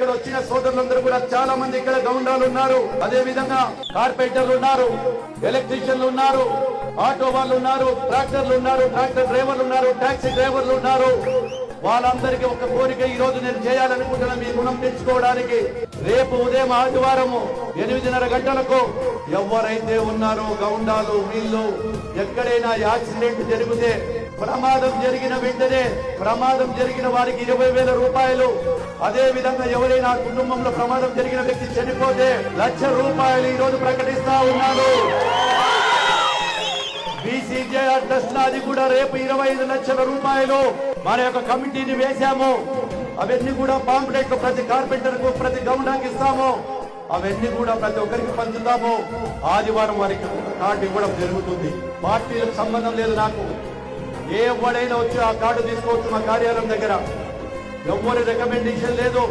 ఇక్కడ వచ్చిన సోదరులందరూ కూడా చాలా మంది ఇక్కడ గౌండాలు ఉన్నారు, అదే విధంగా కార్పెంటర్లు ఉన్నారు, ఎలక్ట్రీషియన్లు ఉన్నారు, ఆటో వాళ్ళు ఉన్నారు, ట్రాక్టర్లు ఉన్నారు, ట్రాక్టర్ డ్రైవర్లు ఉన్నారు, టాక్సీ డ్రైవర్లు ఉన్నారు. వాళ్ళందరికీ ఒక కోరిక ఈ రోజు నేను చేయాలనుకుంటున్నా, మీ రుణం తెచ్చుకోవడానికి. రేపు ఉదయం ఆదివారము 8:30 గంటలకు ఎవరైతే ఉన్నారో గౌండాలు వీళ్ళు ఎక్కడైనా యాక్సిడెంట్ జరిగితే, ప్రమాదం జరిగిన వెంటనే ప్రమాదం జరిగిన వారికి 20,000 రూపాయలు, అదే విధంగా ఎవరైనా కుటుంబంలో ప్రమాదం జరిగిన వ్యక్తి చనిపోతే 1,00,000 రూపాయలు ఈ రోజు ప్రకటిస్తా ఉన్నాను. బీసీజేఆర్ ట్రస్ట్ అది కూడా రేపు 25 లక్షల రూపాయలు మన యొక్క కమిటీని వేశాము. అవన్నీ కూడా పాంప్లెట్లు ప్రతి కార్పెంటర్ కు ప్రతి గౌండాకి ఇస్తాము. అవన్నీ కూడా ప్రతి ఒక్కరికి పంచుతాము. ఆదివారం వారికి కార్డు ఇవ్వడం జరుగుతుంది. పార్టీలకు సంబంధం లేదు నాకు. ఎవడైనా వచ్చి ఆ కార్డు తీసుకోవచ్చు మా కార్యాలయం దగ్గర. ఎవరి రికమెండేషన్ లేదు.